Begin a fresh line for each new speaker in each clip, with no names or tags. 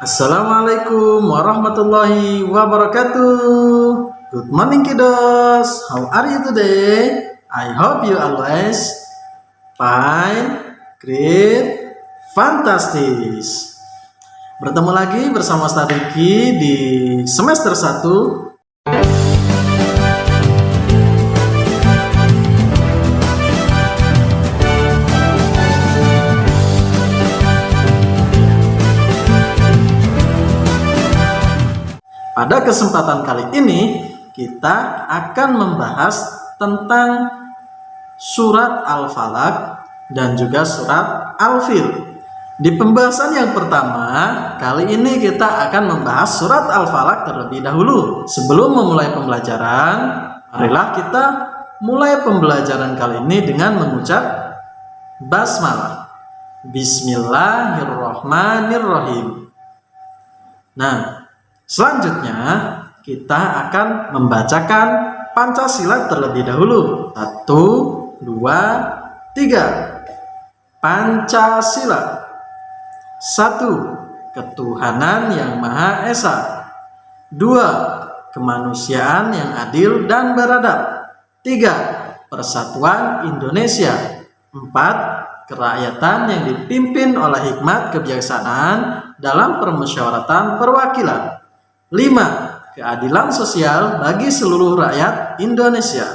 Assalamualaikum warahmatullahi wabarakatuh. Good morning kiddos. How are you today? I hope you always fine, great, fantastic. Bertemu lagi bersama Ustaz Riki di semester 1. Pada kesempatan kali ini kita akan membahas tentang surat Al-Falaq dan juga surat Al-Fil. Di pembahasan yang pertama, kali ini kita akan membahas surat Al-Falaq terlebih dahulu. Sebelum memulai pembelajaran, marilah kita mulai pembelajaran kali ini dengan mengucap basmalah. Bismillahirrahmanirrahim. Nah, selanjutnya kita akan membacakan Pancasila terlebih dahulu. 1, 2, 3. Pancasila. 1. Ketuhanan yang Maha Esa. 2. Kemanusiaan yang adil dan beradab. 3. Persatuan Indonesia. 4. Kerakyatan yang dipimpin oleh hikmat kebijaksanaan dalam permusyawaratan perwakilan. 5. Keadilan sosial bagi seluruh rakyat Indonesia.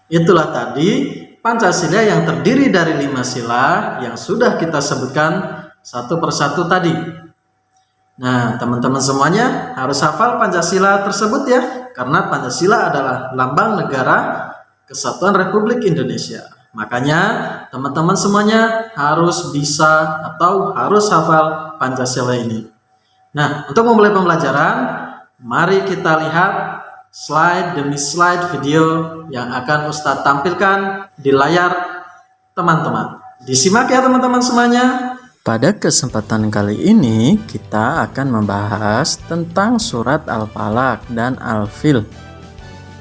Itulah tadi Pancasila yang terdiri dari 5 sila yang sudah kita sebutkan satu persatu tadi. Nah, teman-teman semuanya harus hafal Pancasila tersebut ya, karena Pancasila adalah lambang negara Kesatuan Republik Indonesia. Makanya teman-teman semuanya harus bisa atau harus hafal Pancasila ini. Nah, untuk memulai pembelajaran, mari kita lihat slide demi slide video yang akan Ustadz tampilkan di layar teman-teman. Disimak ya teman-teman semuanya. Pada kesempatan kali ini, kita akan membahas tentang surat Al-Falaq dan Al-Fil.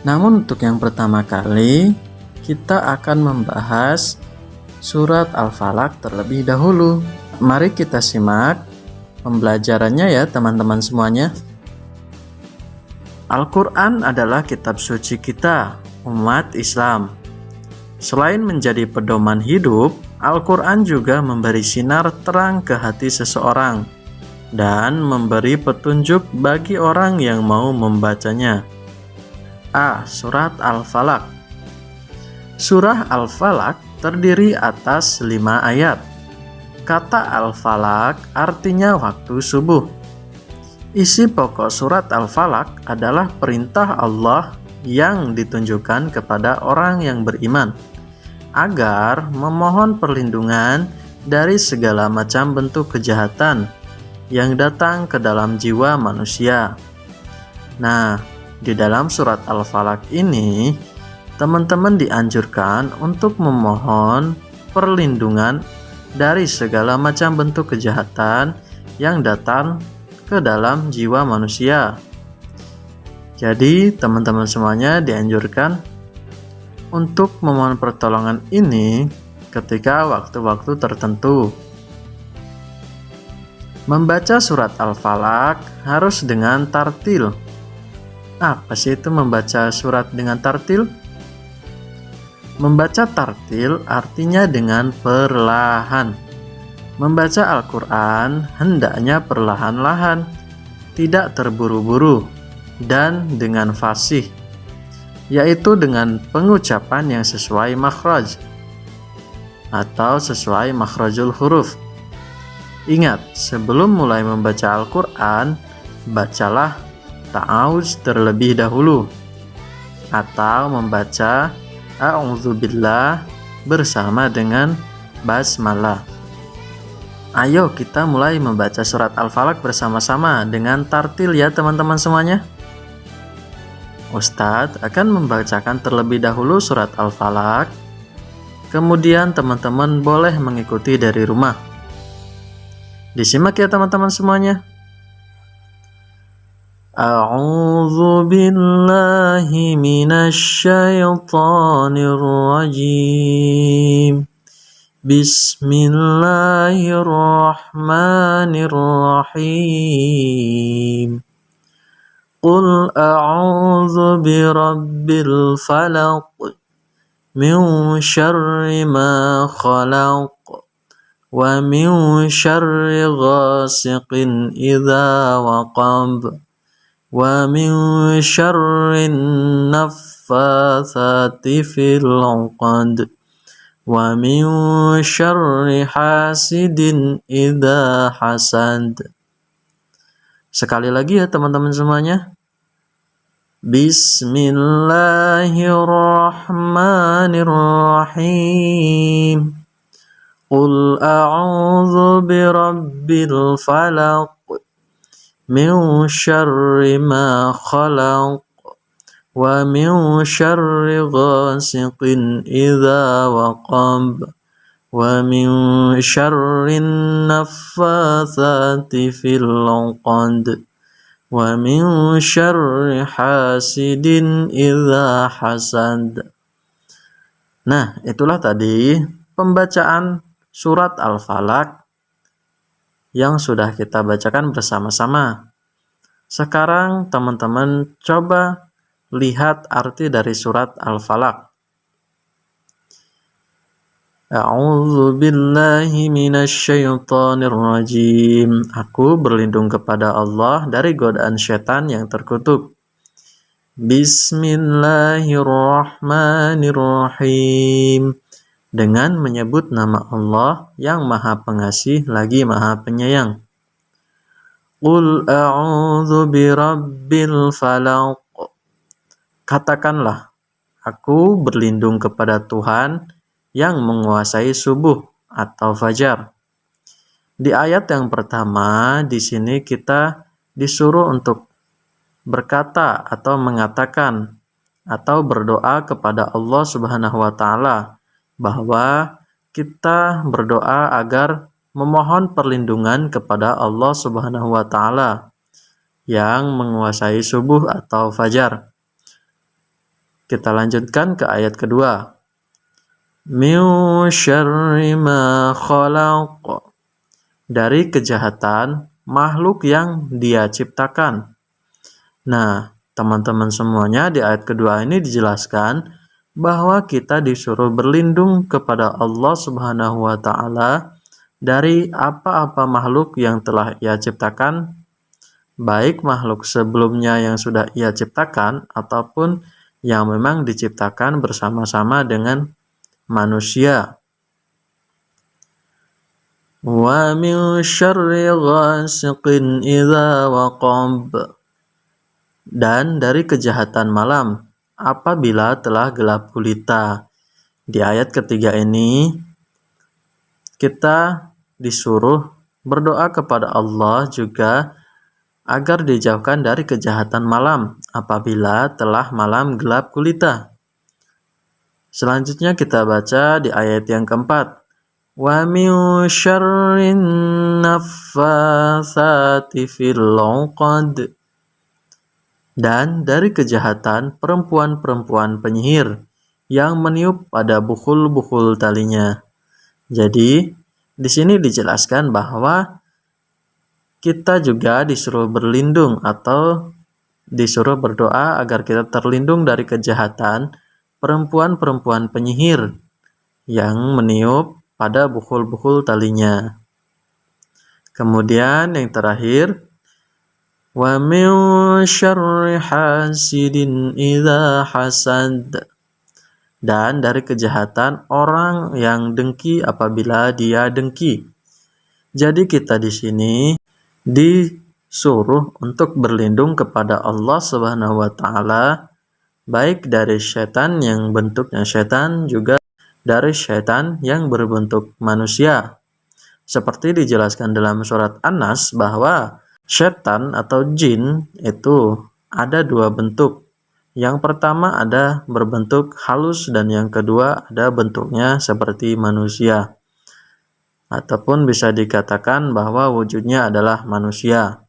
Namun untuk yang pertama kali, kita akan membahas surat Al-Falaq terlebih dahulu. Mari kita simak pembelajarannya ya teman-teman semuanya. Al-Quran adalah kitab suci kita, umat Islam. Selain menjadi pedoman hidup, Al-Quran juga memberi sinar terang ke hati seseorang dan memberi petunjuk bagi orang yang mau membacanya. A. Surat Al-Falaq. Surah Al-Falaq terdiri atas 5 ayat. Kata Al-Falaq artinya waktu subuh. Isi pokok surat Al-Falaq adalah perintah Allah yang ditunjukkan kepada orang yang beriman agar memohon perlindungan dari segala macam bentuk kejahatan yang datang ke dalam jiwa manusia. Nah, di dalam surat Al-Falaq ini, teman-teman dianjurkan untuk memohon perlindungan dari segala macam bentuk kejahatan yang datang ke dalam jiwa manusia. Jadi teman-teman semuanya dianjurkan untuk memohon pertolongan ini ketika waktu-waktu tertentu. Membaca surat Al-Falaq harus dengan tartil. Apa sih itu membaca surat dengan tartil? Membaca tartil artinya dengan perlahan. Membaca Al-Quran hendaknya perlahan-lahan, tidak terburu-buru, dan dengan fasih, yaitu dengan pengucapan yang sesuai makhraj atau sesuai makhrajul huruf. Ingat, sebelum mulai membaca Al-Quran, bacalah ta'awuz terlebih dahulu, atau membaca A'udzubillah bersama dengan basmalah. Ayo kita mulai membaca surat Al-Falaq bersama-sama dengan tartil ya teman-teman semuanya. Ustadz akan membacakan terlebih dahulu surat Al-Falaq, kemudian teman-teman boleh mengikuti dari rumah. Disimak ya teman-teman semuanya. A'udzu billahi minasy syaithanir rajim. Bismillahirrahmanirrahim. Qul a'udzu birabbil falaq min syarri ma khalaq wa min syarri ghasiqin idza waqab wa min syarri naffatsati fil 'uqad wa min syarri hasidin idza hasad. Sekali lagi ya teman-teman semuanya. Bismillahirrahmanirrahim. Qul a'udzu birabbil falaq min syarri ma khalaq wa min syarri ghasiqin idza waqab wa min syarri naffatsati fil 'uqad wa min syarri hasidin idza hasad. Nah, itulah tadi pembacaan surat Al-Falaq yang sudah kita bacakan bersama-sama. Sekarang teman-teman coba lihat arti dari surat Al-Falaq. A'udzu billahi minasyaitonir rajim. Aku berlindung kepada Allah dari godaan setan yang terkutuk. Bismillahirrahmanirrahim. Dengan menyebut nama Allah yang Maha Pengasih lagi Maha Penyayang. Qul a'udzu birabbil falaq. Katakanlah, aku berlindung kepada Tuhan yang menguasai subuh atau fajar. Di ayat yang pertama, di sini kita disuruh untuk berkata atau mengatakan atau berdoa kepada Allah Subhanahu wa taala bahwa kita berdoa agar memohon perlindungan kepada Allah Subhanahu wa taala yang menguasai subuh atau fajar. Kita lanjutkan ke ayat kedua. Min syarri ma khalaq. Dari kejahatan makhluk yang Dia ciptakan. Nah, teman-teman semuanya, di ayat kedua ini dijelaskan bahwa kita disuruh berlindung kepada Allah Subhanahu wa taala dari apa-apa makhluk yang telah Ia ciptakan, baik makhluk sebelumnya yang sudah Ia ciptakan ataupun yang memang diciptakan bersama-sama dengan manusia. Wa min syarri ghasiqin idza waqab. Dan dari kejahatan malam apabila telah gelap gulita. Di ayat ketiga ini kita disuruh berdoa kepada Allah juga agar dijauhkan dari kejahatan malam apabila telah malam gelap gulita. Selanjutnya kita baca di ayat yang keempat. Wa min syarrin naffatsati fil 'uqad. Dan dari kejahatan perempuan-perempuan penyihir yang meniup pada bukhul-bukhul talinya. Jadi, di sini dijelaskan bahwa kita juga disuruh berlindung atau disuruh berdoa agar kita terlindung dari kejahatan perempuan-perempuan penyihir yang meniup pada bukhul-bukhul talinya. Kemudian yang terakhir, wa min syarri hasidin idza hasad. Dan dari kejahatan orang yang dengki apabila dia dengki. Jadi kita di sini disuruh untuk berlindung kepada Allah Subhanahu wa taala baik dari setan yang bentuknya setan juga dari setan yang berbentuk manusia. Seperti dijelaskan dalam surat An-Nas bahwa setan atau jin itu ada dua bentuk. Yang pertama ada berbentuk halus dan yang kedua ada bentuknya seperti manusia. Ataupun bisa dikatakan bahwa wujudnya adalah manusia.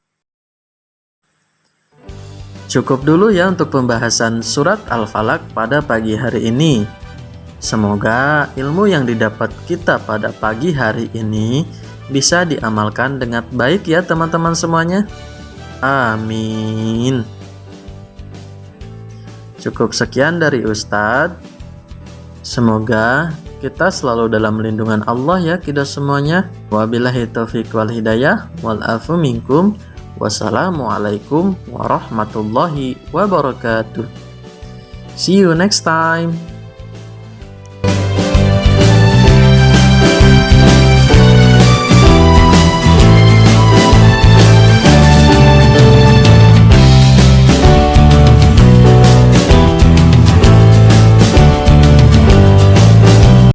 Cukup dulu ya untuk pembahasan surat Al-Falaq pada pagi hari ini. Semoga ilmu yang didapat kita pada pagi hari ini bisa diamalkan dengan baik ya teman-teman semuanya. Amin. Cukup sekian dari Ustadz. Semoga kita selalu dalam lindungan Allah ya kita semuanya. Wabillahi taufiq wal hidayah wal afu minkum. Wassalamualaikum warahmatullahi wabarakatuh. See you next time.